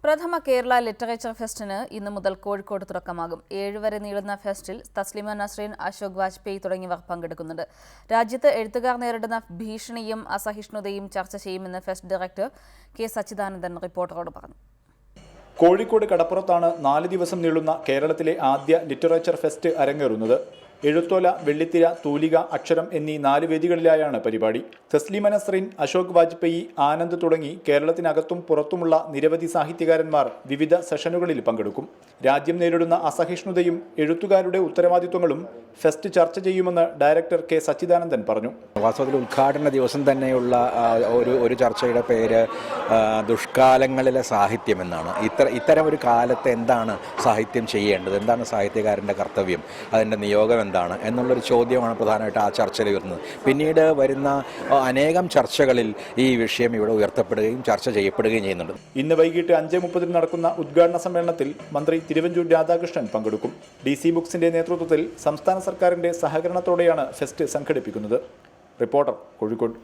പ്രഥമ കേരള ലിറ്ററേച്ചർ ഫെസ്റ്റിന് ഇന്നു മുതൽ കോഴിക്കോട് തുടക്കമാകും. 7 വരെ നീളുന്ന ഫെസ്റ്റിൽ തസ്ലിമ നസ്രീൻ, അശോക് വാജ്പേയി തുടങ്ങിയവർ പങ്കെടുക്കുന്നുണ്ട്. രാജ്യത്ത് എഴുത്തുകാർ നേരിടുന്ന ഭീഷണിയും അസഹിഷ്ണുതയും ചർച്ച ചെയ്യുമെന്ന് ഫെസ്റ്റ് ഡയറക്ടർ കെ സച്ചിദാനന്ദൻ റിപ്പോർട്ടറോട് പറഞ്ഞു. കോഴിക്കോട് കടപ്പുറത്താണ് 4 ദിവസം നീളുന്ന കേരളത്തിലെ ആദ്യ ലിറ്ററേച്ചർ ഫെസ്റ്റ് അരങ്ങേറുന്നത്. എഴുത്തോല, വെള്ളിത്തിര, തൂലിക, അക്ഷരം എന്നീ 4 വേദികളിലായാണ് പരിപാടി. തസ്ലിമ നസ്രീൻ, അശോക് വാജ്പേയി, ആനന്ദ് തുടങ്ങി കേരളത്തിനകത്തും പുറത്തുമുള്ള നിരവധി സാഹിത്യകാരന്മാർ വിവിധ സെഷനുകളിൽ പങ്കെടുക്കും. രാജ്യം നേരിടുന്ന അസഹിഷ്ണുതയും എഴുത്തുകാരുടെ ഉത്തരവാദിത്വങ്ങളും ഫെസ്റ്റ് ചർച്ച ചെയ്യുമെന്ന് ഡയറക്ടർ കെ സച്ചിദാനന്ദൻ പറഞ്ഞു. വാസ്തവത്തിൽ ഉദ്ഘാടന ദിവസം തന്നെയുള്ള ഒരു ചർച്ചയുടെ പേര് ദുഷ്കാലങ്ങളിലെ സാഹിത്യം എന്നാണ്. ഇത്തരം ഒരു കാലത്ത് എന്താണ് സാഹിത്യം ചെയ്യേണ്ടത്, എന്താണ് സാഹിത്യകാരൻ്റെ കർത്തവ്യം, അതിൻ്റെ നിയോഗം എന്താണ് എന്നുള്ളൊരു ചോദ്യമാണ് പ്രധാനമായിട്ട് ആ ചർച്ചയിൽ വരുന്നത്. പിന്നീട് വരുന്ന അനേകം ചർച്ചകളിൽ ഈ വിഷയം ഇവിടെ ഉയർത്തപ്പെടുകയും ചർച്ച ചെയ്യപ്പെടുകയും ചെയ്യുന്നുണ്ട്. ഇന്ന് വൈകിട്ട് 5:30 നടക്കുന്ന ഉദ്ഘാടന സമ്മേളനത്തിൽ മന്ത്രി തിരുവഞ്ചൂർ രാധാകൃഷ്ണൻ പങ്കെടുക്കും. DC ബുക്സിന്റെ നേതൃത്വത്തിൽ സംസ്ഥാന സർക്കാരിന്റെ സഹകരണത്തോടെയാണ് ഫെസ്റ്റ് സംഘടിപ്പിക്കുന്നത്. റിപ്പോർട്ടർ, കോഴിക്കോട്.